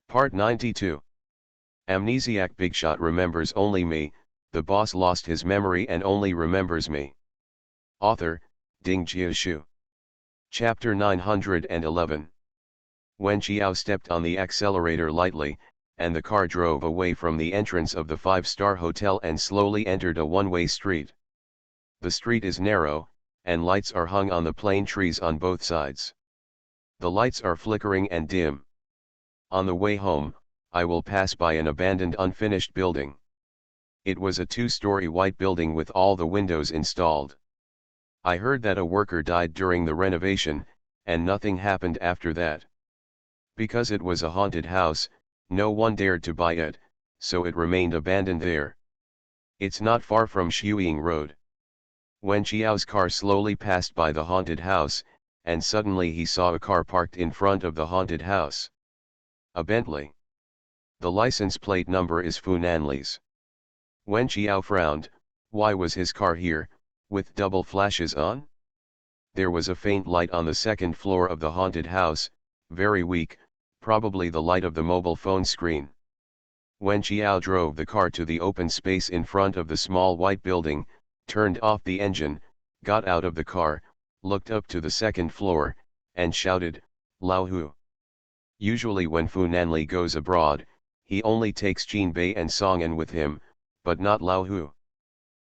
Part 92. Amnesiac Bigshot remembers only me, the boss lost his memory and only remembers me. Author, Ding Jiaxu. Chapter 911. When Xiao stepped on the accelerator lightly, and the car drove away from the entrance of the five-star hotel and slowly entered a one-way street. The street is narrow, and lights are hung on the plane trees on both sides. The lights are flickering and dim. On the way home, I will pass by an abandoned unfinished building. It was a two-story white building with all the windows installed. I heard that a worker died during the renovation, and nothing happened after that. Because it was a haunted house, no one dared to buy it, so it remained abandoned there. It's not far from Shuiying Road. When Xiao's car slowly passed by the haunted house, and suddenly he saw a car parked in front of the haunted house. A Bentley. The license plate number is FemaleProtagonist. When Xiao frowned, why was his car here, with double flashes on? There was a faint light on the second floor of the haunted house, very weak, probably the light of the mobile phone screen. When Xiao drove the car to the open space in front of the small white building, turned off the engine, got out of the car, looked up to the second floor, and shouted, "Lao Hu." Usually when FemaleProtagonist goes abroad, he only takes Jinbei and Songan with him, but not Lao Hu.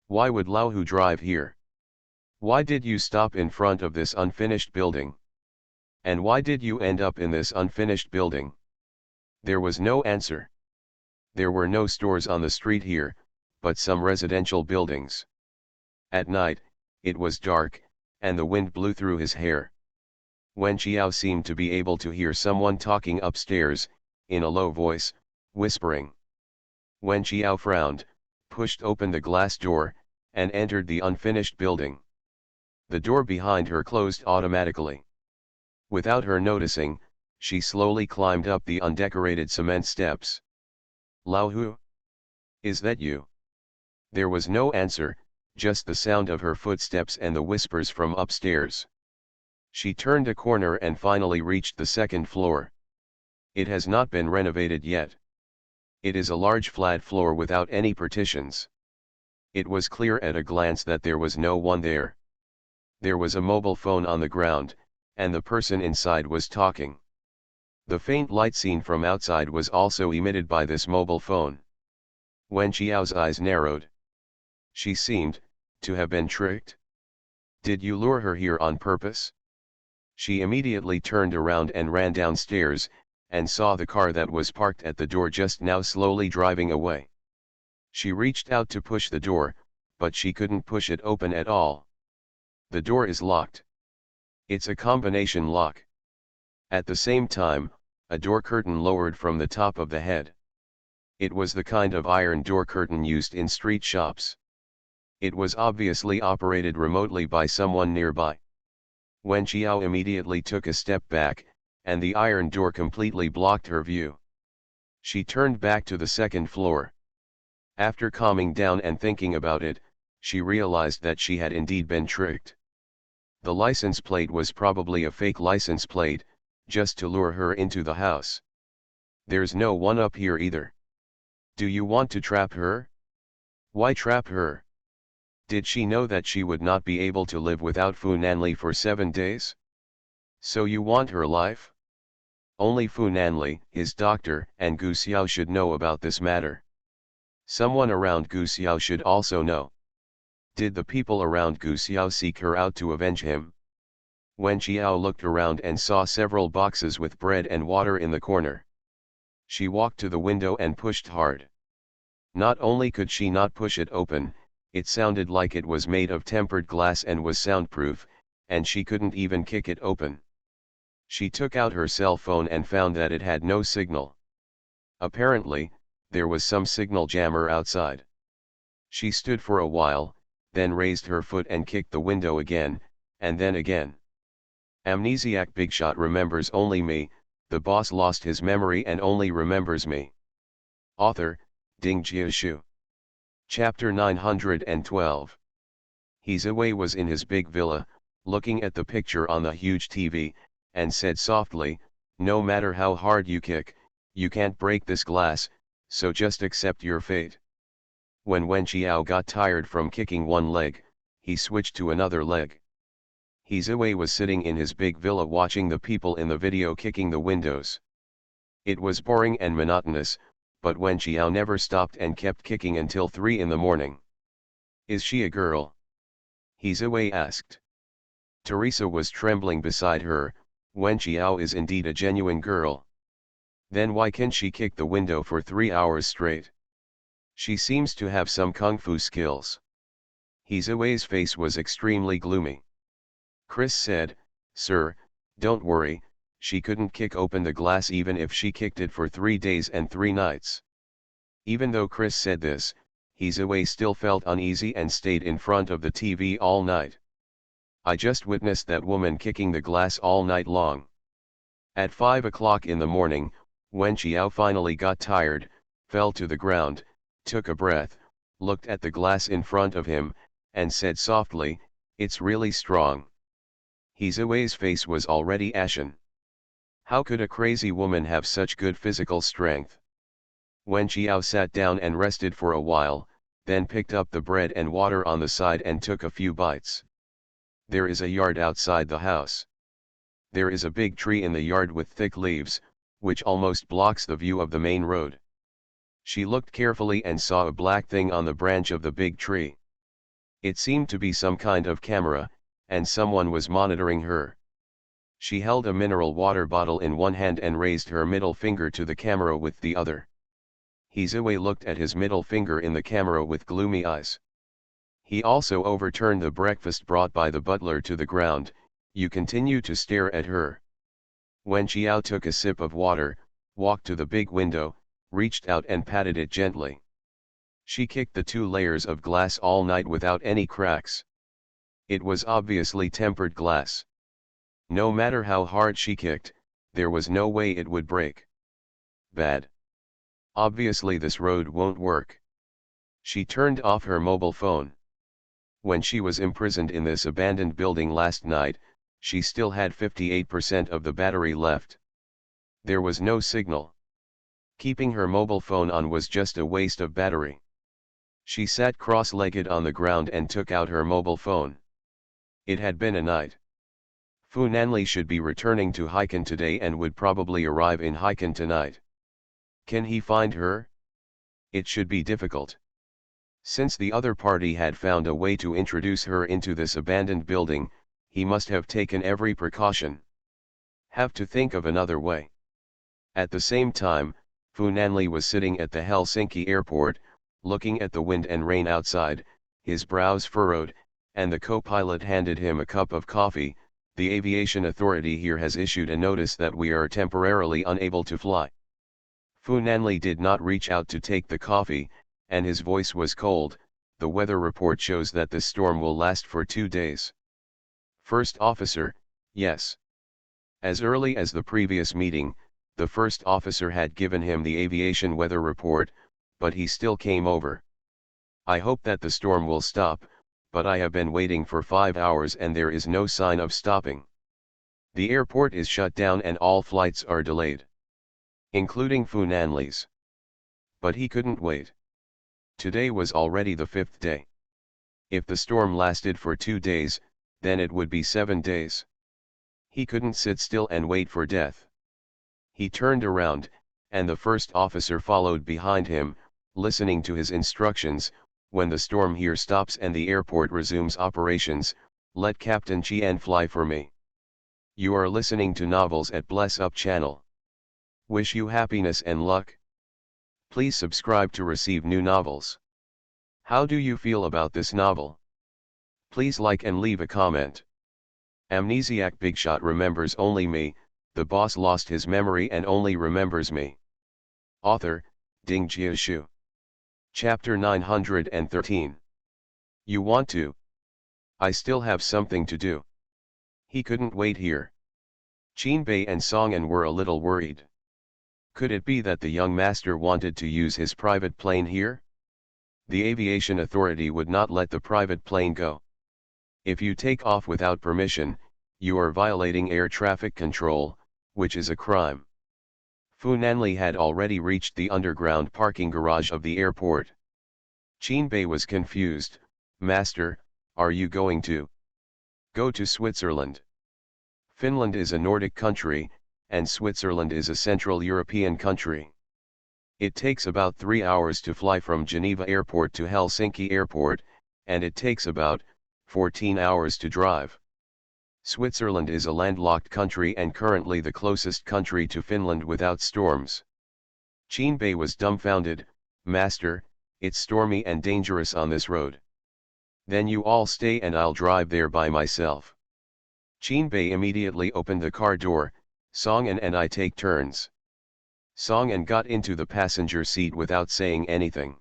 Why would Lao Hu drive here? Why did you stop in front of this unfinished building? And why did you end up in this unfinished building? There was no answer. There were no stores on the street here, but some residential buildings. At night, it was dark, and the wind blew through his hair. When Xiao seemed to be able to hear someone talking upstairs, in a low voice, whispering. When Xiao frowned, pushed open the glass door, and entered the unfinished building. The door behind her closed automatically. Without her noticing, she slowly climbed up the undecorated cement steps. "Lao Hu? Is that you?" There was no answer, just the sound of her footsteps and the whispers from upstairs. She turned a corner and finally reached the second floor. It has not been renovated yet. It is a large flat floor without any partitions. It was clear at a glance that there was no one there. There was a mobile phone on the ground, and the person inside was talking. The faint light seen from outside was also emitted by this mobile phone. When Xiao's eyes narrowed, she seemed to have been tricked. Did you lure her here on purpose? She immediately turned around and ran downstairs, and saw the car that was parked at the door just now slowly driving away. She reached out to push the door, but she couldn't push it open at all. The door is locked. It's a combination lock. At the same time, a door curtain lowered from the top of the head. It was the kind of iron door curtain used in street shops. It was obviously operated remotely by someone nearby. When Xiao immediately took a step back, and the iron door completely blocked her view. She turned back to the second floor. After calming down and thinking about it, she realized that she had indeed been tricked. The license plate was probably a fake license plate, just to lure her into the house. There's no one up here either. Do you want to trap her? Why trap her? Did she know that she would not be able to live without FemaleProtagonist for 7 days? So you want her life? Only FemaleProtagonist, his doctor, and Gu Xiao should know about this matter. Someone around Gu Xiao should also know. Did the people around Gu Xiao seek her out to avenge him? When Xiao looked around and saw several boxes with bread and water in the corner, she walked to the window and pushed hard. Not only could she not push it open, it sounded like it was made of tempered glass and was soundproof, and she couldn't even kick it open. She took out her cell phone and found that it had no signal. Apparently, there was some signal jammer outside. She stood for a while, then raised her foot and kicked the window again, and then again. Amnesiac Bigshot remembers only me, the boss lost his memory and only remembers me. Author, Ding Jiaxu. Chapter 912. Hizawei was in his big villa, looking at the picture on the huge TV, and said softly, "No matter how hard you kick, You can't break this glass, so just accept your fate. When Wen Qiao got tired from kicking one leg, he switched to another leg. He Ziwei was sitting in his big villa watching the people in the video kicking the windows. It was boring and monotonous, but Wen Qiao never stopped and kept kicking until 3 in the morning. Is she a girl? He Ziwei asked. Teresa was trembling beside her. Wen Qiao is indeed a genuine girl. Then why can she kick the window for 3 hours straight? She seems to have some kung fu skills. He Ziwei's face was extremely gloomy. Chris said, "Sir, don't worry, she couldn't kick open the glass even if she kicked it for 3 days and 3 nights. Even though Chris said this, He Ziwei still felt uneasy and stayed in front of the TV all night. I just witnessed that woman kicking the glass all night long. At 5 o'clock in the morning, Wen Qiao finally got tired, fell to the ground, took a breath, looked at the glass in front of him, and said softly, 'It's really strong.' He Ziwei's face was already ashen. How could a crazy woman have such good physical strength? Wen Qiao sat down and rested for a while, then picked up the bread and water on the side and took a few bites. There is a yard outside the house. There is a big tree in the yard with thick leaves, which almost blocks the view of the main road. She looked carefully and saw a black thing on the branch of the big tree. It seemed to be some kind of camera, and someone was monitoring her. She held a mineral water bottle in one hand and raised her middle finger to the camera with the other. He Ziwei looked at his middle finger in the camera with gloomy eyes. He also overturned the breakfast brought by the butler to the ground. You continue to stare at her. Wen Qiao took a sip of water, walked to the big window, reached out and patted it gently. She kicked the 2 layers of glass all night without any cracks. It was obviously tempered glass. No matter how hard she kicked, there was no way it would break. Bad. Obviously this road won't work. She turned off her mobile phone. When she was imprisoned in this abandoned building last night, she still had 58% of the battery left. There was no signal. Keeping her mobile phone on was just a waste of battery. She sat cross-legged on the ground and took out her mobile phone. It had been a night. Fu Nanli should be returning to Haikan today and would probably arrive in Haikan tonight. Can he find her? It should be difficult. Since the other party had found a way to introduce her into this abandoned building, he must have taken every precaution. Have to think of another way. At the same time, Fu Nanli was sitting at the Helsinki airport, looking at the wind and rain outside, his brows furrowed, and the co-pilot handed him a cup of coffee. The aviation authority here has issued a notice that we are temporarily unable to fly. Fu Nanli did not reach out to take the coffee, and his voice was cold. The weather report shows that this storm will last for 2 days. First officer, yes. As early as the previous meeting, the first officer had given him the aviation weather report, but he still came over. I hope that the storm will stop, but I have been waiting for 5 hours and there is no sign of stopping. The airport is shut down and all flights are delayed. Including Fu Nanli's. But he couldn't wait. Today was already the 5th day. If the storm lasted for 2 days, then it would be 7 days. He couldn't sit still and wait for death. He turned around, and the first officer followed behind him, listening to his instructions. When the storm here stops and the airport resumes operations, let Captain Qian fly for me. You are listening to Novels at Bless Up channel. Wish you happiness and luck. Please subscribe to receive new novels. How do you feel about this novel? Please like and leave a comment. Amnesiac Bigshot remembers only me, the boss lost his memory and only remembers me. Author, Ding Jiashu. Chapter 913. You want to? I still have something to do. He couldn't wait here. Qinbei and Songan were a little worried. Could it be that the young master wanted to use his private plane here? The aviation authority would not let the private plane go. If you take off without permission, you are violating air traffic control, which is a crime. Fu Nanli had already reached the underground parking garage of the airport. Qinbei was confused. Master, are you going to go to Switzerland? Finland is a Nordic country, and Switzerland is a Central European country. It takes about 3 hours to fly from Geneva Airport to Helsinki Airport, and it takes about 14 hours to drive. Switzerland is a landlocked country and currently the closest country to Finland without storms. Qinbei was dumbfounded. Master, it's stormy and dangerous on this road. Then you all stay and I'll drive there by myself. Qinbei immediately opened the car door. Song and I take turns. Song and got into the passenger seat without saying anything.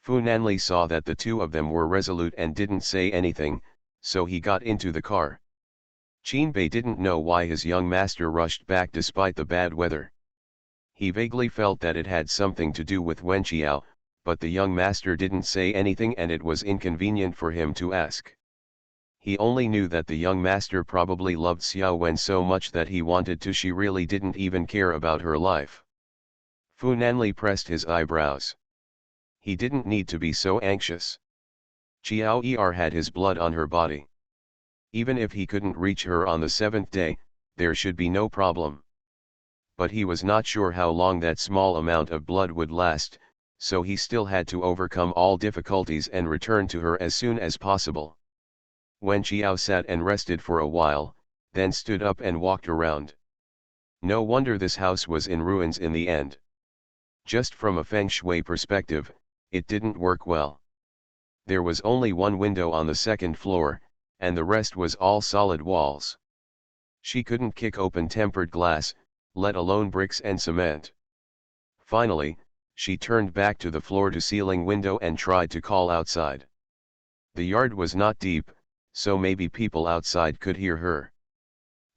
Fu Nanli saw that the two of them were resolute and didn't say anything, so he got into the car. Qinbei didn't know why his young master rushed back despite the bad weather. He vaguely felt that it had something to do with Wen Qiao, but the young master didn't say anything and it was inconvenient for him to ask. He only knew that the young master probably loved Xiao Wen so much that he wanted to. She really didn't even care about her life. Fu Nanli pressed his eyebrows. He didn't need to be so anxious. Xiao Er had his blood on her body. Even if he couldn't reach her on the 7th day, there should be no problem. But he was not sure how long that small amount of blood would last, so he still had to overcome all difficulties and return to her as soon as possible. Wen Qiao sat and rested for a while, then stood up and walked around. No wonder this house was in ruins in the end. Just from a feng shui perspective, it didn't work well. There was only one window on the 2nd floor, and the rest was all solid walls. She couldn't kick open tempered glass, let alone bricks and cement. Finally, she turned back to the floor-to-ceiling window and tried to call outside. The yard was not deep, so maybe people outside could hear her.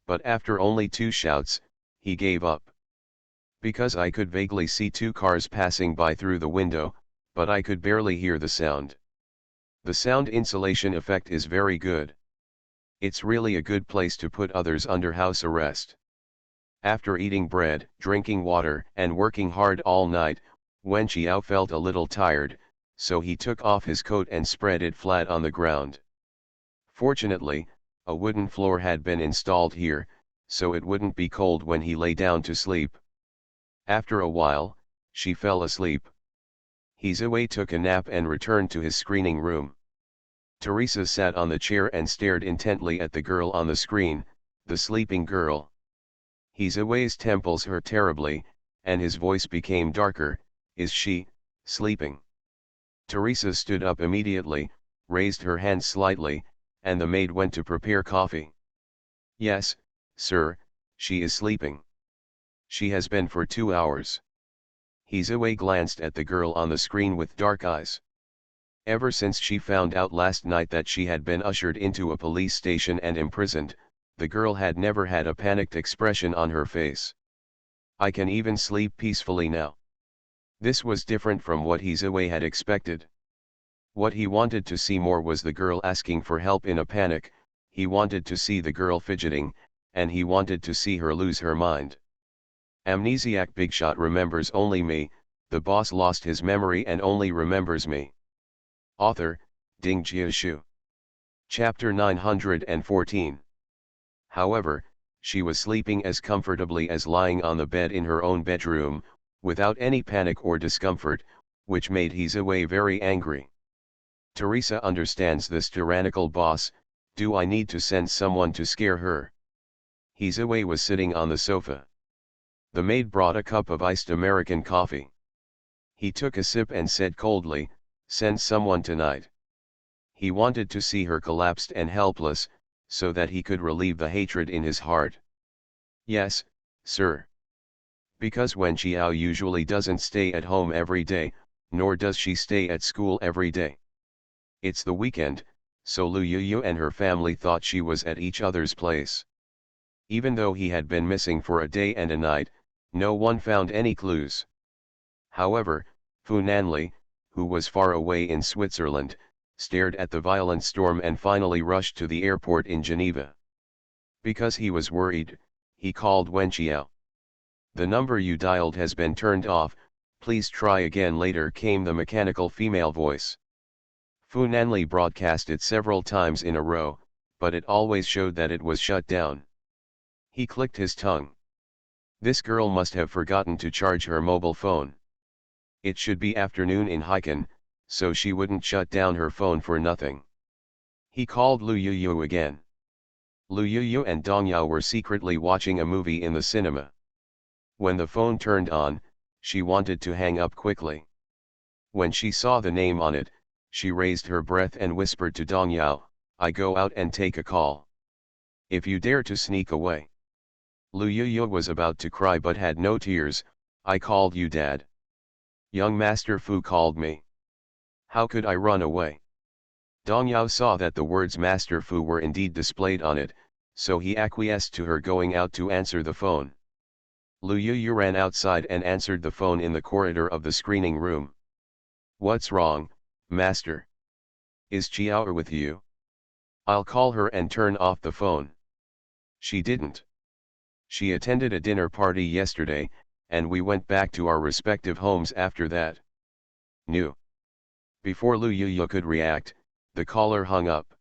But after only 2 shouts, he gave up. Because I could vaguely see 2 cars passing by through the window, but I could barely hear the sound. The sound insulation effect is very good. It's really a good place to put others under house arrest. After eating bread, drinking water, and working hard all night, Wen Qiao felt a little tired, so he took off his coat and spread it flat on the ground. Fortunately, a wooden floor had been installed here, so it wouldn't be cold when he lay down to sleep. After a while, she fell asleep. Hizue took a nap and returned to his screening room. Teresa sat on the chair and stared intently at the girl on the screen, the sleeping girl. Hizue's temples hurt terribly, and his voice became darker. Is she sleeping? Teresa stood up immediately, raised her hands slightly, and the maid went to prepare coffee. Yes, sir, she is sleeping. She has been for 2 hours. Hizue glanced at the girl on the screen with dark eyes. Ever since she found out last night that she had been ushered into a police station and imprisoned, the girl had never had a panicked expression on her face. I can even sleep peacefully now. This was different from what Hizue had expected. What he wanted to see more was the girl asking for help in a panic. He wanted to see the girl fidgeting, and he wanted to see her lose her mind. Amnesiac Bigshot remembers only me, the boss lost his memory and only remembers me. Author, Ding Jiashu. Chapter 914. However, she was sleeping as comfortably as lying on the bed in her own bedroom, without any panic or discomfort, which made Hizue very angry. Teresa understands this tyrannical boss. Do I need to send someone to scare her? Hizue was sitting on the sofa. The maid brought a cup of iced American coffee. He took a sip and said coldly, "Send someone tonight." He wanted to see her collapsed and helpless, so that he could relieve the hatred in his heart. Yes, sir. Because Wen Qiao usually doesn't stay at home every day, nor does she stay at school every day. It's the weekend, so Lu Yuyu and her family thought she was at each other's place. Even though he had been missing for a day and a night, no one found any clues. However, Fu Nanli, who was far away in Switzerland, stared at the violent storm and finally rushed to the airport in Geneva. Because he was worried, he called Wen Qiao. The number you dialed has been turned off, please try again later, came the mechanical female voice. Fu Nanli broadcast it several times in a row, but it always showed that it was shut down. He clicked his tongue. This girl must have forgotten to charge her mobile phone. It should be afternoon in Haikan, so she wouldn't shut down her phone for nothing. He called Lu Yuyu again. Lu Yuyu and Dong Yao were secretly watching a movie in the cinema. When the phone turned on, she wanted to hang up quickly. When she saw the name on it, she raised her breath and whispered to Dong Yao, "I go out and take a call. If you dare to sneak away." Lu Yuyu was about to cry but had no tears. "I called you, Dad. Young Master Fu called me. How could I run away?" Dong Yao saw that the words Master Fu were indeed displayed on it, so he acquiesced to her going out to answer the phone. Lu Yuyu ran outside and answered the phone in the corridor of the screening room. "What's wrong, Master? Is Chiao with you? I'll call her and turn off the phone." "She didn't. She attended a dinner party yesterday, and we went back to our respective homes after that." "No." Before Lu Yuyu could react, the caller hung up.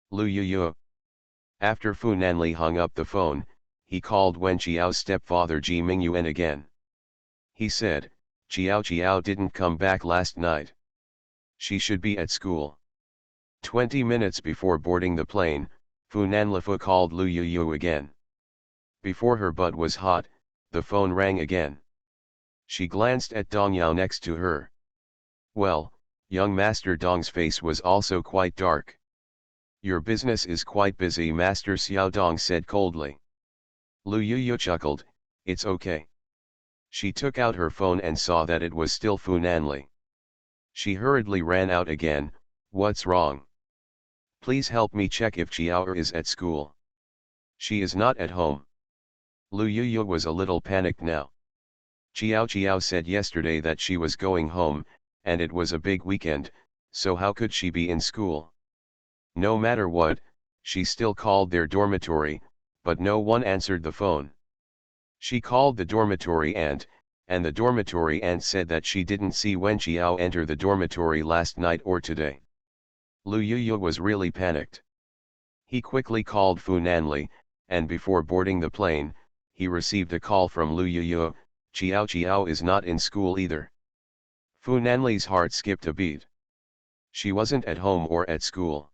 Lu Yuyu. After Fu Nanli hung up the phone, he called Wen Qiao's stepfather Ji Mingyuan again. He said, Qiao didn't come back last night. She should be at school." 20 minutes before boarding the plane, Fu Nanlifu called Lu Yuyu again. Before her butt was hot, the phone rang again. She glanced at Dong Yao next to her. Well, young Master Dong's face was also quite dark. "Your business is quite busy," Master Xiao Dong said coldly. Lu Yuyu chuckled, "It's okay." She took out her phone and saw that it was still Fu Nanli. She hurriedly ran out again. "What's wrong? Please help me check if Chiao is at school." "She is not at home." Lu Yuyu was a little panicked now. Chiao said yesterday that she was going home, and it was a big weekend, so how could she be in school? No matter what, she still called their dormitory, but no one answered the phone. She called the dormitory aunt, and the dormitory aunt said that she didn't see Wen Qiao enter the dormitory last night or today. Lu Yuyu was really panicked. He quickly called Fu Nanli, and before boarding the plane, he received a call from Lu Yuyu, Chiao is not in school either." Fu Nanli's heart skipped a beat. She wasn't at home or at school.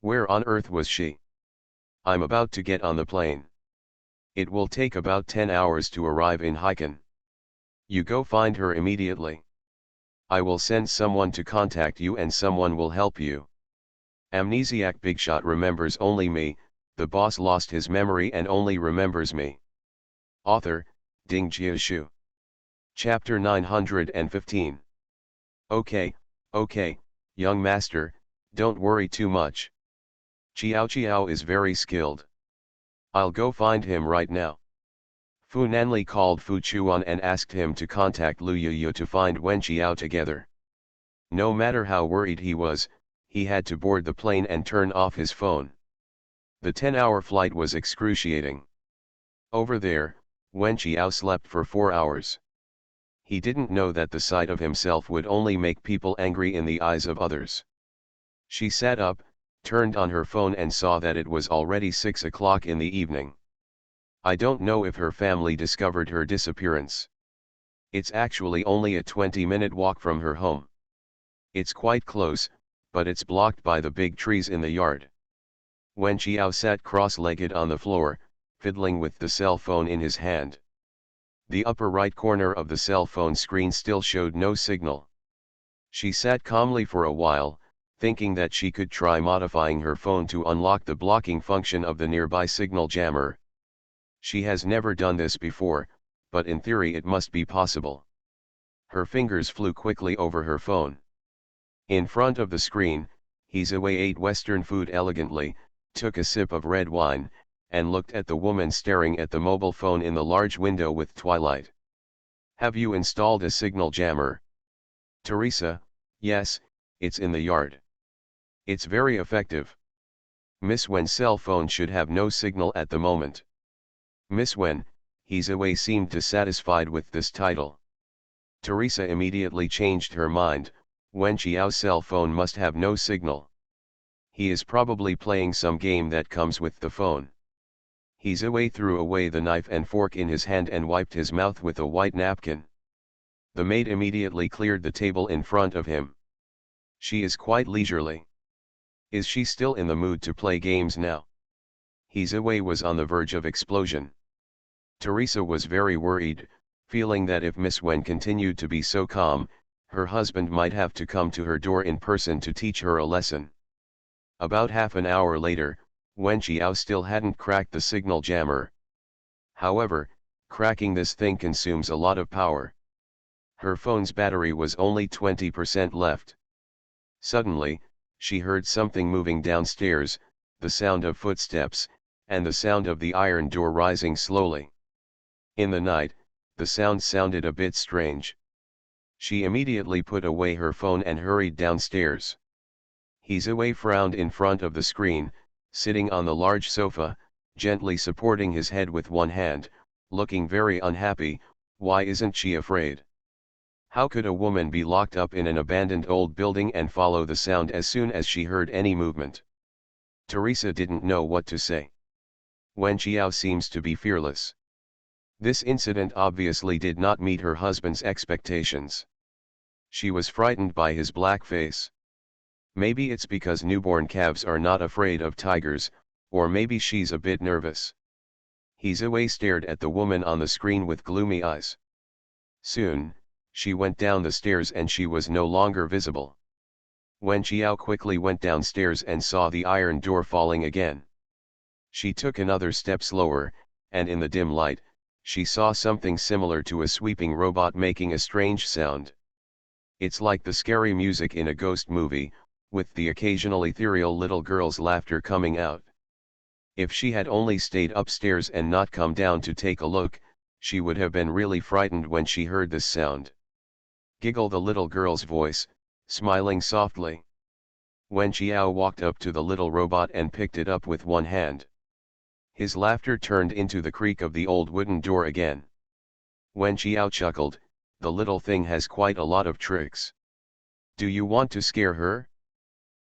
Where on earth was she? "I'm about to get on the plane. It will take about 10 hours to arrive in Haikan. You go find her immediately. I will send someone to contact you and someone will help you." Amnesiac Bigshot remembers only me, the boss lost his memory and only remembers me. Author, Ding Jiashu. Chapter 915. Okay, young master, don't worry too much. Chiao is very skilled. I'll go find him right now. Fu Nanli called Fu Chuan and asked him to contact Lu Yuyu to find Wen Qiao together. No matter how worried he was, he had to board the plane and turn off his phone. The 10-hour flight was excruciating. Over there, Wen Qiao slept for 4 hours. He didn't know that the sight of himself would only make people angry in the eyes of others. She sat up, turned on her phone and saw that it was already 6 o'clock in the evening. I don't know if her family discovered her disappearance. It's actually only a 20-minute walk from her home. It's quite close, but it's blocked by the big trees in the yard. Wen Qiao sat cross-legged on the floor, fiddling with the cell phone in his hand. The upper right corner of the cell phone screen still showed no signal. She sat calmly for a while, thinking that she could try modifying her phone to unlock the blocking function of the nearby signal jammer. She has never done this before, but in theory it must be possible. Her fingers flew quickly over her phone. In front of the screen, Hizaway ate Western food elegantly, took a sip of red wine, and looked at the woman staring at the mobile phone in the large window with twilight. "Have you installed a signal jammer?" "Teresa, yes, it's in the yard. It's very effective. Miss Wen's cell phone should have no signal at the moment." "Miss Wen, Hizaway seemed dissatisfied with this title. Teresa immediately changed her mind. Wen Qiao's cell phone must have no signal. He is probably playing some game that comes with the phone. Hizaway threw away the knife and fork in his hand and wiped his mouth with a white napkin. The maid immediately cleared the table in front of him. She is quite leisurely. Is she still in the mood to play games now? Hizaway was on the verge of explosion. Teresa was very worried, feeling that if Miss Wen continued to be so calm, her husband might have to come to her door in person to teach her a lesson. About half an hour later, Wen Qiao still hadn't cracked the signal jammer. However, cracking this thing consumes a lot of power. Her phone's battery was only 20% left. Suddenly, she heard something moving downstairs, the sound of footsteps, and the sound of the iron door rising slowly. In the night, the sound sounded a bit strange. She immediately put away her phone and hurried downstairs. Hizaway frowned in front of the screen, sitting on the large sofa, gently supporting his head with one hand, looking very unhappy. Why isn't she afraid? How could a woman be locked up in an abandoned old building and follow the sound as soon as she heard any movement? Teresa didn't know what to say. Wen Qiao seems to be fearless. This incident obviously did not meet her husband's expectations. She was frightened by his black face. Maybe it's because newborn calves are not afraid of tigers, or maybe she's a bit nervous. Hizaway stared at the woman on the screen with gloomy eyes. Soon, she went down the stairs and she was no longer visible. Wen Qiao quickly went downstairs and saw the iron door falling again. She took another step slower, and in the dim light, she saw something similar to a sweeping robot making a strange sound. It's like the scary music in a ghost movie, with the occasional ethereal little girl's laughter coming out. If she had only stayed upstairs and not come down to take a look, she would have been really frightened when she heard this sound. Giggle the little girl's voice, smiling softly. Wen Qiao walked up to the little robot and picked it up with one hand. His laughter turned into the creak of the old wooden door again. Wen Qiao chuckled, the little thing has quite a lot of tricks. Do you want to scare her?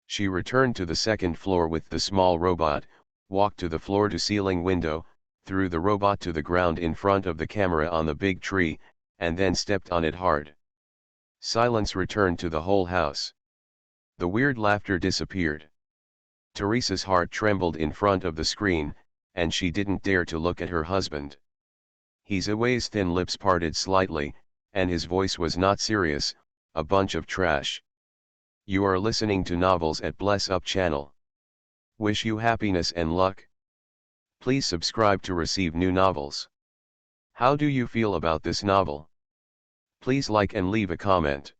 She returned to the second floor with the small robot, walked to the floor-to-ceiling window, threw the robot to the ground in front of the camera on the big tree, and then stepped on it hard. Silence returned to the whole house. The weird laughter disappeared. Teresa's heart trembled in front of the screen, and she didn't dare to look at her husband. Hizaway's thin lips parted slightly, and his voice was not serious, a bunch of trash. You are listening to Novels at Bless Up channel. Wish you happiness and luck. Please subscribe to receive new novels. How do you feel about this novel? Please like and leave a comment.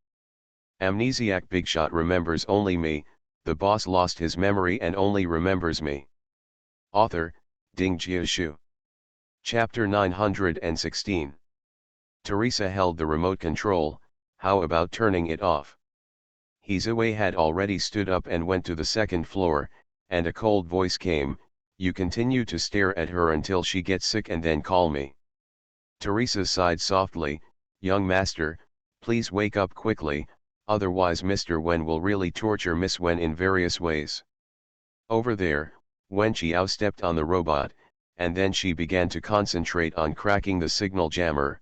Amnesiac Bigshot remembers only me, the boss lost his memory and only remembers me. Author, Ding Jiashu. Chapter 916. Teresa held the remote control, how about turning it off? Hizaway had already stood up and went to the second floor, and a cold voice came, you continue to stare at her until she gets sick and then call me. Teresa sighed softly, young master, please wake up quickly, otherwise Mr. Wen will really torture Miss Wen in various ways. Over there, Wen Qiao stepped on the robot, and then she began to concentrate on cracking the signal jammer.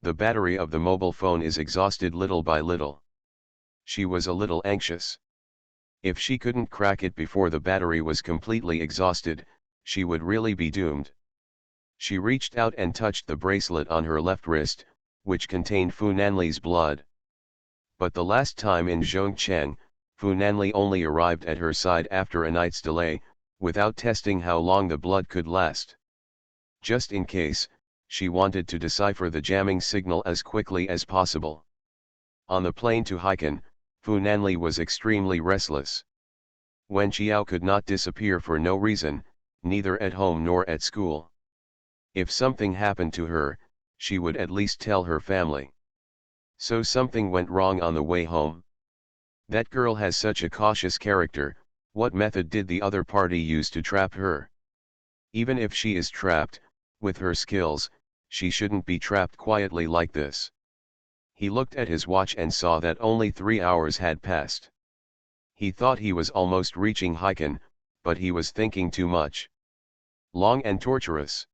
The battery of the mobile phone is exhausted little by little. She was a little anxious. If she couldn't crack it before the battery was completely exhausted, she would really be doomed. She reached out and touched the bracelet on her left wrist, which contained Fu Nanli's blood. But the last time in Zhongcheng, Fu Nanli only arrived at her side after a night's delay, without testing how long the blood could last. Just in case, she wanted to decipher the jamming signal as quickly as possible. On the plane to Haikan, Fu Nanli was extremely restless. Wen Qiao could not disappear for no reason, neither at home nor at school. If something happened to her, she would at least tell her family. So something went wrong on the way home. That girl has such a cautious character, what method did the other party use to trap her? Even if she is trapped, with her skills, she shouldn't be trapped quietly like this. He looked at his watch and saw that only 3 hours had passed. He thought he was almost reaching Hiken, but he was thinking too much. Long and torturous.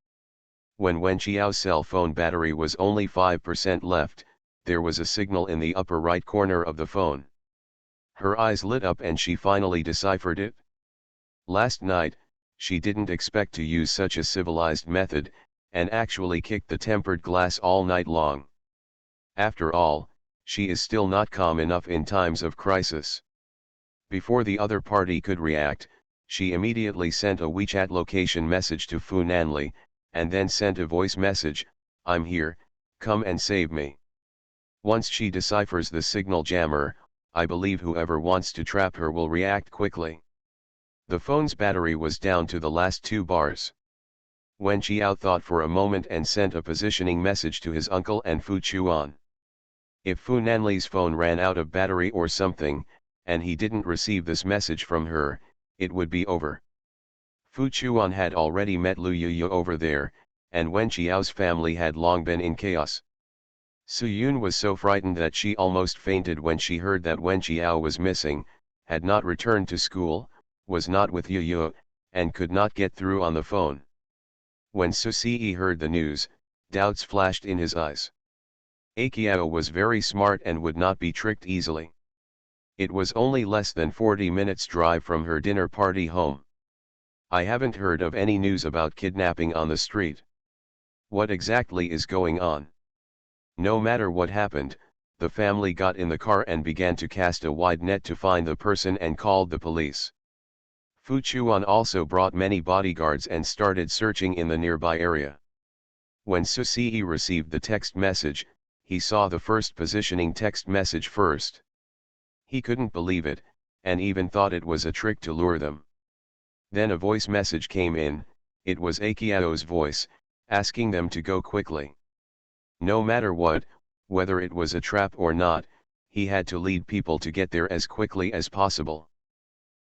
When Wen Qiao's cell phone battery was only 5% left, there was a signal in the upper right corner of the phone. Her eyes lit up and she finally deciphered it. Last night, she didn't expect to use such a civilized method, and actually kicked the tempered glass all night long. After all, she is still not calm enough in times of crisis. Before the other party could react, she immediately sent a WeChat location message to Fu Nanli, and then sent a voice message, "I'm here, come and save me." Once she deciphers the signal jammer, I believe whoever wants to trap her will react quickly. The phone's battery was down to the last 2 bars. Wen Qiao thought for a moment and sent a positioning message to his uncle and Fu Chuan. If Fu Nanli's phone ran out of battery or something, and he didn't receive this message from her, it would be over. Fu Chuan had already met Lu Yuyu over there, and Wen Qiao's family had long been in chaos. Su Yun was so frightened that she almost fainted when she heard that Wen Qiao was missing, had not returned to school, was not with Yuyu, and could not get through on the phone. When Su Si heard the news, doubts flashed in his eyes. Qiao was very smart and would not be tricked easily. It was only less than 40 minutes drive from her dinner party home. I haven't heard of any news about kidnapping on the street. What exactly is going on? No matter what happened, the family got in the car and began to cast a wide net to find the person and called the police. Fu Chuan also brought many bodyguards and started searching in the nearby area. When Su Si received the text message, he saw the first positioning text message first. He couldn't believe it, and even thought it was a trick to lure them. Then a voice message came in. It was Qiao's voice, asking them to go quickly. No matter what, whether it was a trap or not, he had to lead people to get there as quickly as possible.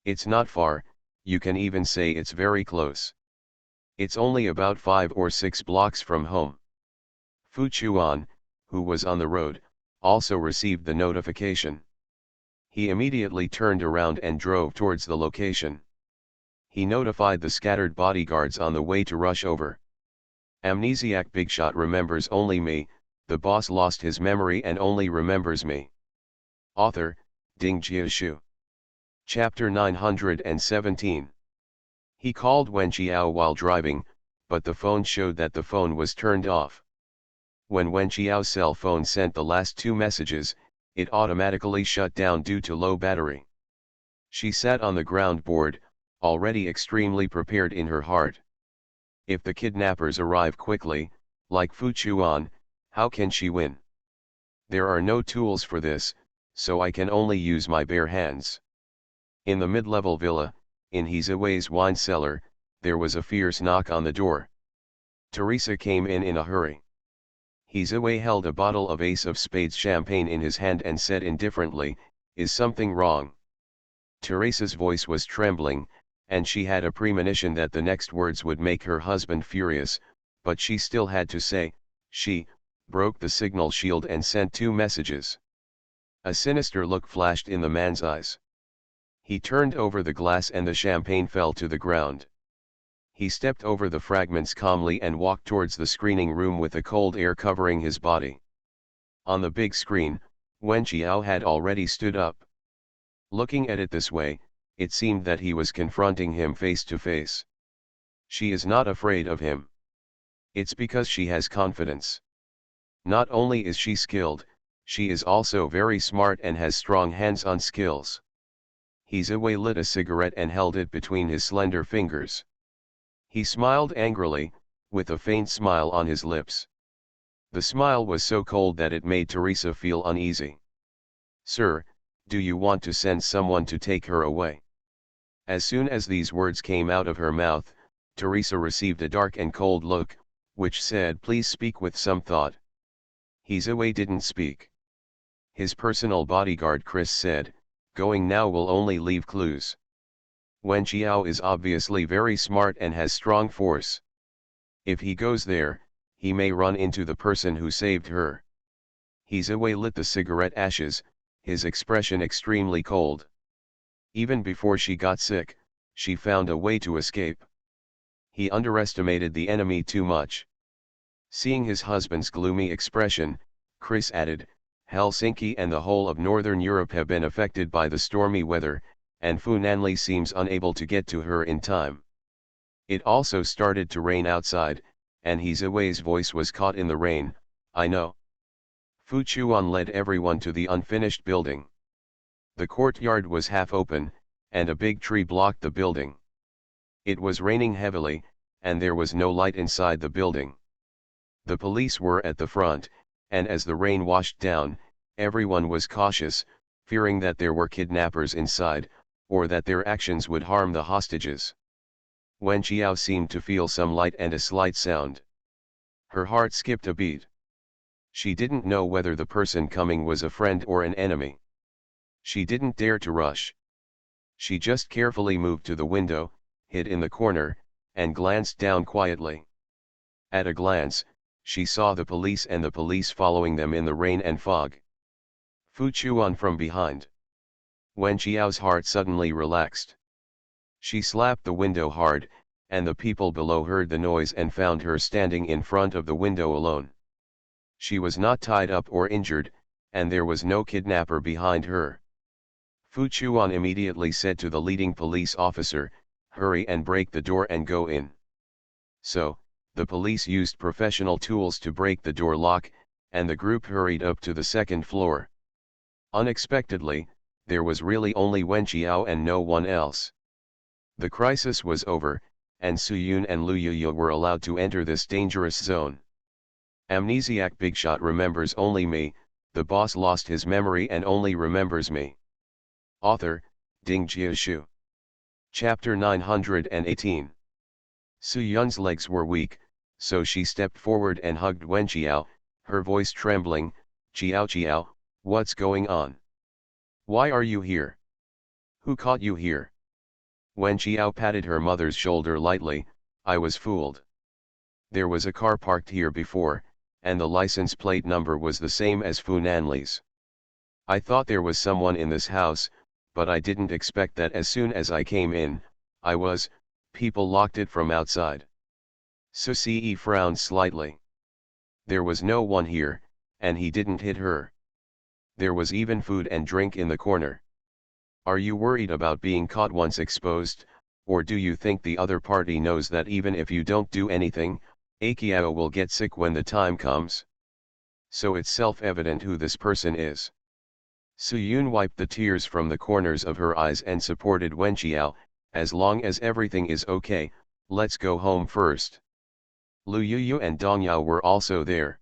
It's not far, you can even say it's very close. It's only about 5 or 6 blocks from home. Fu Chuan, who was on the road, also received the notification. He immediately turned around and drove towards the location. He notified the scattered bodyguards on the way to rush over. Amnesiac Bigshot remembers only me, the boss lost his memory and only remembers me. Author, Ding Jiashu. Chapter 917. He called Wen Qiao while driving, but the phone showed that the phone was turned off. When Wen Qiao's cell phone sent the last 2 messages, it automatically shut down due to low battery. She sat on the ground bored, already extremely prepared in her heart. If the kidnappers arrive quickly, like Fu Chuan, how can she win? There are no tools for this, so I can only use my bare hands. In the mid-level villa, in Heizawei's wine cellar, there was a fierce knock on the door. Teresa came in a hurry. Heizawei held a bottle of Ace of Spades champagne in his hand and said indifferently, "Is something wrong?" Teresa's voice was trembling, and she had a premonition that the next words would make her husband furious, but she still had to say, she broke the signal shield and sent 2 messages. A sinister look flashed in the man's eyes. He turned over the glass and the champagne fell to the ground. He stepped over the fragments calmly and walked towards the screening room with the cold air covering his body. On the big screen, Wen Qiao had already stood up. Looking at it this way, it seemed that he was confronting him face to face. She is not afraid of him. It's because she has confidence. Not only is she skilled, she is also very smart and has strong hands-on skills. Heizawei lit a cigarette and held it between his slender fingers. He smiled angrily, with a faint smile on his lips. The smile was so cold that it made Teresa feel uneasy. "Sir, do you want to send someone to take her away?" As soon as these words came out of her mouth, Teresa received a dark and cold look, which said, "Please speak with some thought." Heizawei didn't speak. His personal bodyguard Chris said, "Going now will only leave clues. Wen Qiao is obviously very smart and has strong force. If he goes there, he may run into the person who saved her. Hezaway lit the cigarette ashes, his expression extremely cold. Even before she got sick, she found a way to escape. He underestimated the enemy too much. Seeing his husband's gloomy expression, Chris added, Helsinki and the whole of Northern Europe have been affected by the stormy weather, and Funanli seems unable to get to her in time. It also started to rain outside, and Hezaway's voice was caught in the rain. I know. Fu Chuan led everyone to the unfinished building. The courtyard was half open, and a big tree blocked the building. It was raining heavily, and there was no light inside the building. The police were at the front, and as the rain washed down, everyone was cautious, fearing that there were kidnappers inside, or that their actions would harm the hostages. Wen Qiao seemed to feel some light and a slight sound. Her heart skipped a beat. She didn't know whether the person coming was a friend or an enemy. She didn't dare to rush. She just carefully moved to the window, hid in the corner, and glanced down quietly. At a glance, she saw the police and the police following them in the rain and fog. Fu Chuan from behind. Wen Qiao's heart suddenly relaxed. She slapped the window hard, and the people below heard the noise and found her standing in front of the window alone. She was not tied up or injured, and there was no kidnapper behind her. Fu Chuan immediately said to the leading police officer, hurry and break the door and go in. So, the police used professional tools to break the door lock, and the group hurried up to the second floor. Unexpectedly, there was really only Wen Qiao and no one else. The crisis was over, and Su Yun and Lu Yuyu were allowed to enter this dangerous zone. Amnesiac Bigshot remembers only me, the boss lost his memory and only remembers me. Author, Ding Jiashu. Chapter 918. Su Yun's legs were weak, so she stepped forward and hugged Wen Qiao, her voice trembling, Qiao Qiao, what's going on? Why are you here? Who caught you here? Wen Qiao patted her mother's shoulder lightly, I was fooled. There was a car parked here before, and the license plate number was the same as Funanli's. I thought there was someone in this house, but I didn't expect that as soon as I came in, people locked it from outside. Su Ce frowned slightly. There was no one here, and he didn't hit her. There was even food and drink in the corner. Are you worried about being caught once exposed, or do you think the other party knows that even if you don't do anything, Akiao will get sick when the time comes? So it's self-evident who this person is. Su Yun wiped the tears from the corners of her eyes and supported Wen Qiao, as long as everything is okay, let's go home first. Lu Yuyu and Dong Yao were also there.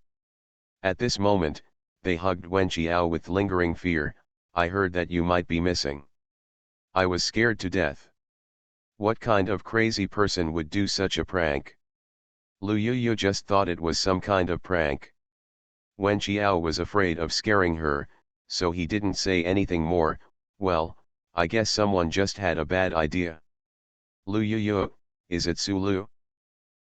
At this moment, they hugged Wen Qiao with lingering fear, I heard that you might be missing. I was scared to death. What kind of crazy person would do such a prank? Lu Yuyu just thought it was some kind of prank. Wen Qiao was afraid of scaring her, so he didn't say anything more. Well, I guess someone just had a bad idea. Lu Yuyu, is it Su Lu?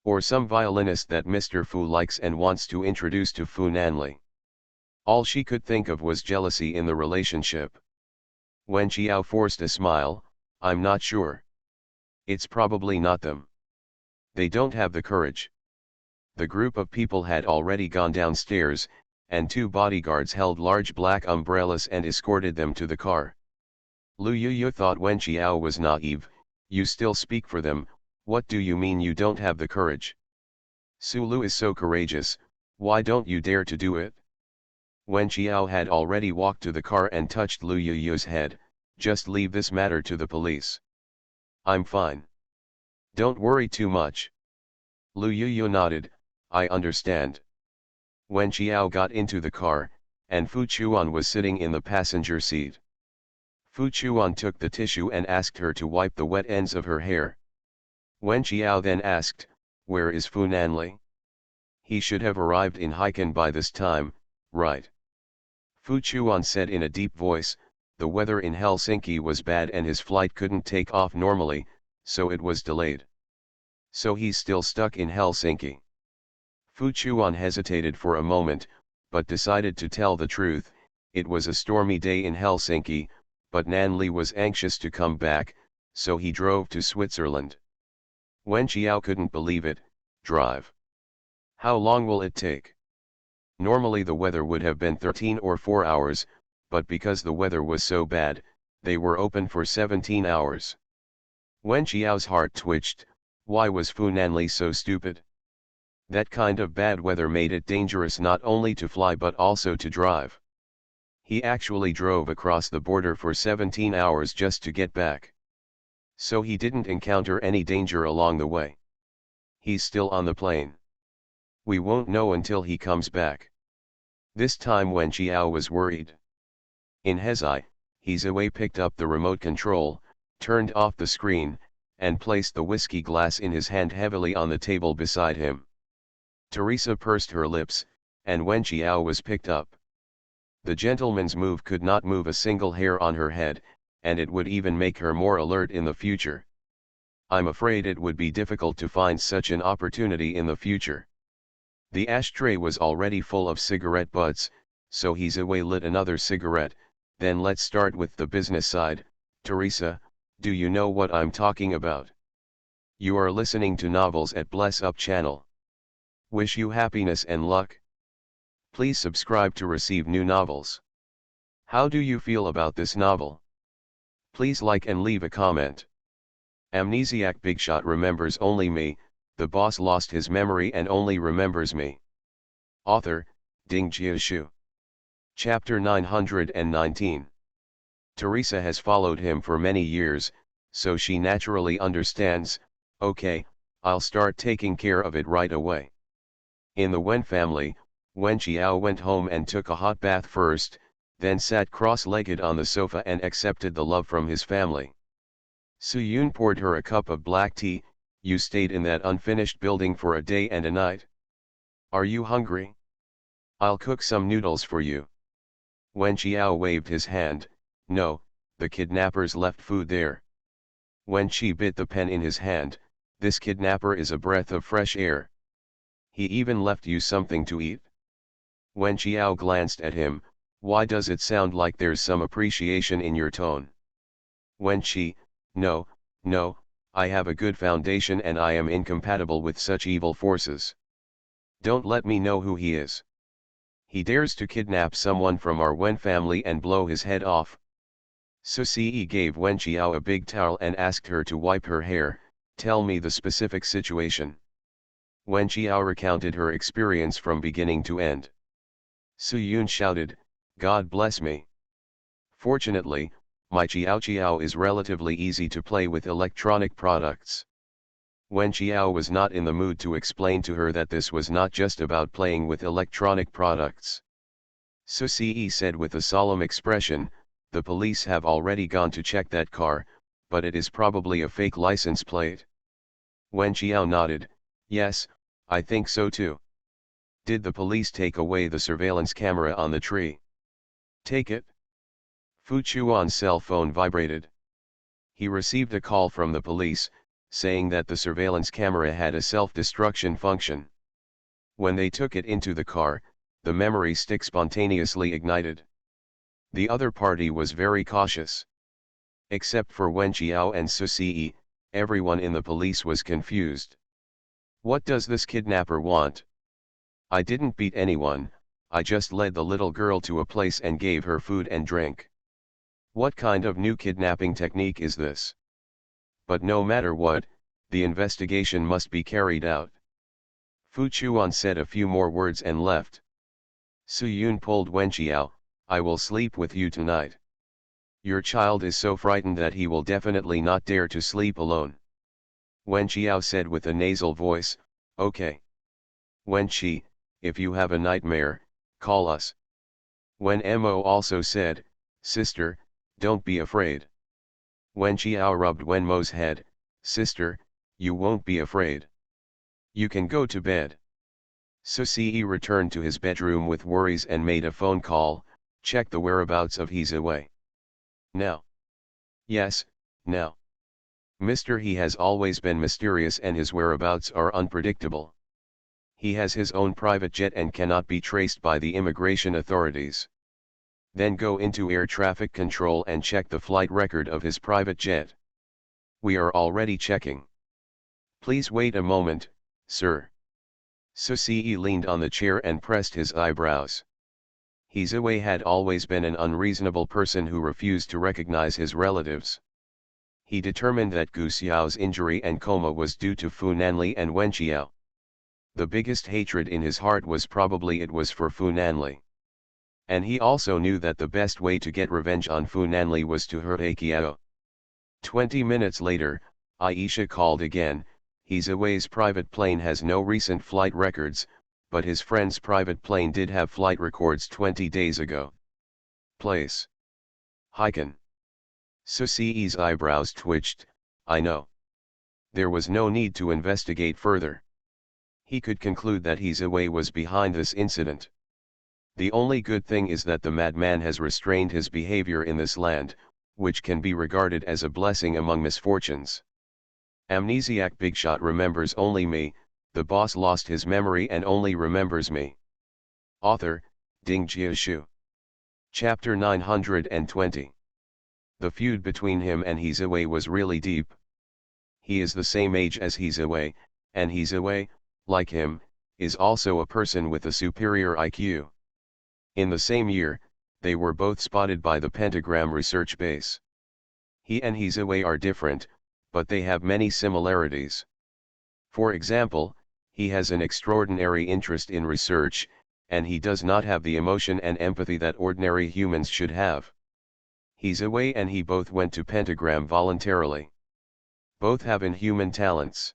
Or some violinist that Mr. Fu likes and wants to introduce to Funanli? All she could think of was jealousy in the relationship. Wen Qiao forced a smile, I'm not sure. It's probably not them. They don't have the courage. The group of people had already gone downstairs, and two bodyguards held large black umbrellas and escorted them to the car. Lu Yuyu thought Wen Qiao was naive, you still speak for them, what do you mean you don't have the courage? Su Lu is so courageous, why don't you dare to do it? Wen Qiao had already walked to the car and touched Lu Yuyu's head, just leave this matter to the police. I'm fine. Don't worry too much. Lu Yuyu nodded, I understand. Wen Qiao got into the car, and Fu Chuan was sitting in the passenger seat. Fu Chuan took the tissue and asked her to wipe the wet ends of her hair. Wen Qiao then asked, where is Funanli? He should have arrived in Haikan by this time, right? Fu Chuan said in a deep voice, the weather in Helsinki was bad and his flight couldn't take off normally, so it was delayed. So he's still stuck in Helsinki. Fu Chuan hesitated for a moment, but decided to tell the truth. It was a stormy day in Helsinki, but Nan Li was anxious to come back, so he drove to Switzerland. Wen Qiao couldn't believe it. Drive? How long will it take? Normally the weather would have been 13 or 4 hours, but because the weather was so bad, they were open for 17 hours. Wen Qiao's heart twitched. Why was Fu Nanli so stupid? That kind of bad weather made it dangerous not only to fly but also to drive. He actually drove across the border for 17 hours just to get back. So he didn't encounter any danger along the way. He's still on the plane. We won't know until he comes back. This time Wen Qiao was worried. In his eye, Hezaway picked up the remote control, turned off the screen, and placed the whiskey glass in his hand heavily on the table beside him. Teresa pursed her lips, and Wen Qiao was picked up. The gentleman's move could not move a single hair on her head, and it would even make her more alert in the future. I'm afraid it would be difficult to find such an opportunity in the future. The ashtray was already full of cigarette butts, so Hezaway lit another cigarette. Then let's start with the business side. Teresa, do you know what I'm talking about? You are listening to Novels at Bless Up channel. Wish you happiness and luck. Please subscribe to receive new novels. How do you feel about this novel? Please like and leave a comment. Amnesiac Bigshot remembers only me. The boss lost his memory and only remembers me. Author, Ding Jiashu. Chapter 919. Teresa has followed him for many years, so she naturally understands. Okay, I'll start taking care of it right away. In the Wen family, Wen Qiao went home and took a hot bath first, then sat cross-legged on the sofa and accepted the love from his family. Su Yun poured her a cup of black tea. You stayed in that unfinished building for a day and a night. Are you hungry? I'll cook some noodles for you. Wen Qiao waved his hand. No, the kidnappers left food there. Wen Qi bit the pen in his hand. This kidnapper is a breath of fresh air. He even left you something to eat? Wen Qiao glanced at him. Why does it sound like there's some appreciation in your tone? Wen Qi, no, I have a good foundation and I am incompatible with such evil forces. Don't let me know who he is. He dares to kidnap someone from our Wen family and blow his head off. Su Ce gave Wen Qiao a big towel and asked her to wipe her hair. Tell me the specific situation. Wen Qiao recounted her experience from beginning to end. Su Yun shouted, God bless me. Fortunately, my Qiao is relatively easy to play with electronic products. Wen Qiao was not in the mood to explain to her that this was not just about playing with electronic products. Su Ce said with a solemn expression, the police have already gone to check that car, but it is probably a fake license plate. Wen Qiao nodded, yes, I think so too. Did the police take away the surveillance camera on the tree? Take it? Fu Chuan's cell phone vibrated. He received a call from the police, saying that the surveillance camera had a self-destruction function. When they took it into the car, the memory stick spontaneously ignited. The other party was very cautious. Except for Wen Qiao and Su Ce, everyone in the police was confused. What does this kidnapper want? I didn't beat anyone, I just led the little girl to a place and gave her food and drink. What kind of new kidnapping technique is this? But no matter what, the investigation must be carried out. Fu Chuan said a few more words and left. Su Yun pulled Wen Qiao, I will sleep with you tonight. Your child is so frightened that he will definitely not dare to sleep alone. Wen Qiao said with a nasal voice, okay. Wen Qi, if you have a nightmare, call us. Wen Mo also said, sister, don't be afraid. Wen Qiao rubbed Wen Mo's head, sister, you won't be afraid. You can go to bed. Su Ce returned to his bedroom with worries and made a phone call, check the whereabouts of Hezaway. Now. Yes, now. He has always been mysterious and his whereabouts are unpredictable. He has his own private jet and cannot be traced by the immigration authorities. Then go into air traffic control and check the flight record of his private jet. We are already checking. Please wait a moment, sir. Susie leaned on the chair and pressed his eyebrows. Hizaway had always been an unreasonable person who refused to recognize his relatives. He determined that Gu Xiao's injury and coma was due to Fu Nanli and Wen Qiao. The biggest hatred in his heart was probably it was for Fu Nanli. And he also knew that the best way to get revenge on Fu Nanli was to hurt Qiao. 20 minutes later, Aisha called again. Hizaway's private plane has no recent flight records, but his friend's private plane did have flight records 20 days ago. Place. Heiken. Susie's eyebrows twitched. I know. There was no need to investigate further. He could conclude that Hizaway was behind this incident. The only good thing is that the madman has restrained his behavior in this land, which can be regarded as a blessing among misfortunes. Amnesiac Bigshot remembers only me, the boss lost his memory and only remembers me. Author, Ding Jiashu. Chapter 920. The feud between him and Hizaway was really deep. He is the same age as Hizaway, and Hizaway, like him, is also a person with a superior IQ. In the same year, they were both spotted by the Pentagram research base. He and Hizaway are different, but they have many similarities. For example, he has an extraordinary interest in research, and he does not have the emotion and empathy that ordinary humans should have. Hizaway and he both went to Pentagram voluntarily. Both have inhuman talents.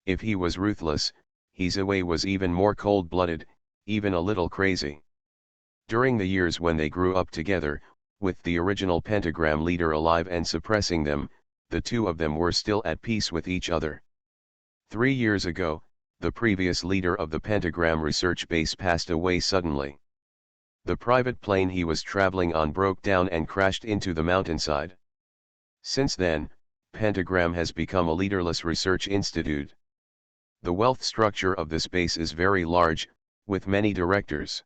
If he was ruthless, Hizaway was even more cold-blooded, even a little crazy. During the years when they grew up together, with the original Pentagram leader alive and suppressing them, the two of them were still at peace with each other. 3 years ago, the previous leader of the Pentagram research base passed away suddenly. The private plane he was traveling on broke down and crashed into the mountainside. Since then, Pentagram has become a leaderless research institute. The wealth structure of this base is very large, with many directors.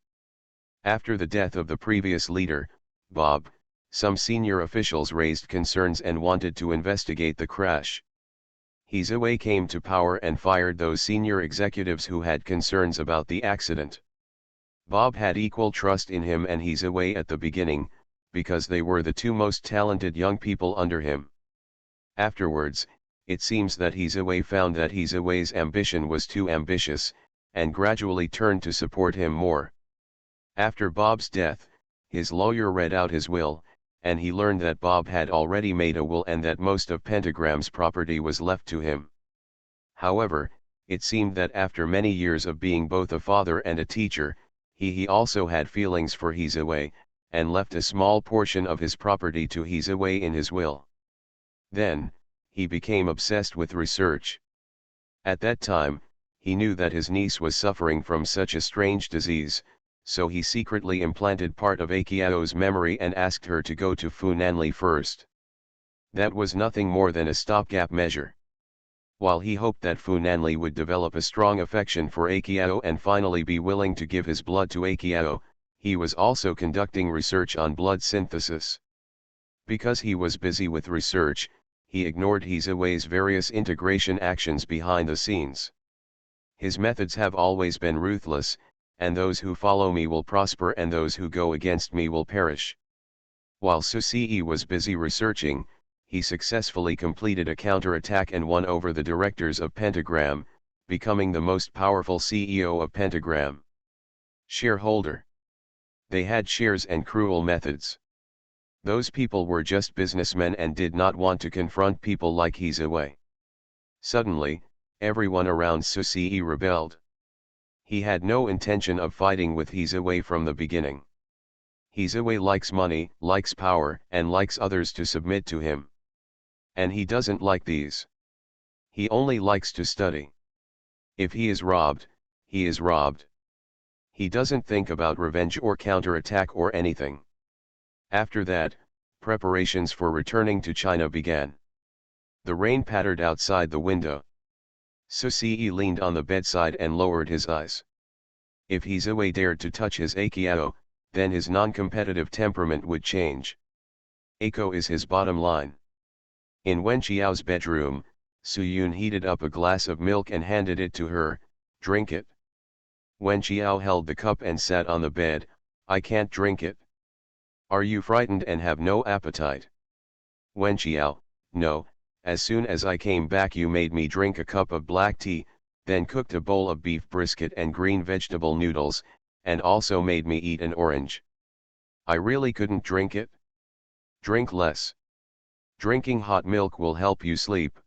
After the death of the previous leader, Bob, some senior officials raised concerns and wanted to investigate the crash. Hizaway came to power and fired those senior executives who had concerns about the accident. Bob had equal trust in him and Hizaway at the beginning, because they were the two most talented young people under him. Afterwards, it seems that Hizaway found that Hizaway's ambition was too ambitious, and gradually turned to support him more. After Bob's death, his lawyer read out his will, and he learned that Bob had already made a will and that most of Pentagram's property was left to him. However, it seemed that after many years of being both a father and a teacher, he also had feelings for Hizaway, and left a small portion of his property to Hizaway in his will. Then, he became obsessed with research. At that time, he knew that his niece was suffering from such a strange disease, so he secretly implanted part of Qiao's memory and asked her to go to Fu Nanli first. That was nothing more than a stopgap measure. While he hoped that Fu Nanli would develop a strong affection for Qiao and finally be willing to give his blood to Qiao, he was also conducting research on blood synthesis. Because he was busy with research, he ignored Hizaway's various integration actions behind the scenes. His methods have always been ruthless, and those who follow me will prosper and those who go against me will perish. While Susie was busy researching, he successfully completed a counterattack and won over the directors of Pentagram, becoming the most powerful CEO of Pentagram. Shareholder. They had shares and cruel methods. Those people were just businessmen and did not want to confront people like Hizaway. Suddenly, everyone around Susie rebelled. He had no intention of fighting with Hizaway from the beginning. Hizaway likes money, likes power, and likes others to submit to him. And he doesn't like these. He only likes to study. If he is robbed, he is robbed. He doesn't think about revenge or counterattack or anything. After that, preparations for returning to China began. The rain pattered outside the window. Susie leaned on the bedside and lowered his eyes. If he Zoe dared to touch his Akiao, then his non-competitive temperament would change. Ako is his bottom line. In Wen Qiao's bedroom, Suyun heated up a glass of milk and handed it to her. Drink it. Wen Qiao held the cup and sat on the bed. I can't drink it. Are you frightened and have no appetite? Wen Qiao, no, as soon as I came back you made me drink a cup of black tea, then cooked a bowl of beef brisket and green vegetable noodles, and also made me eat an orange. I really couldn't drink it. Drink less. Drinking hot milk will help you sleep,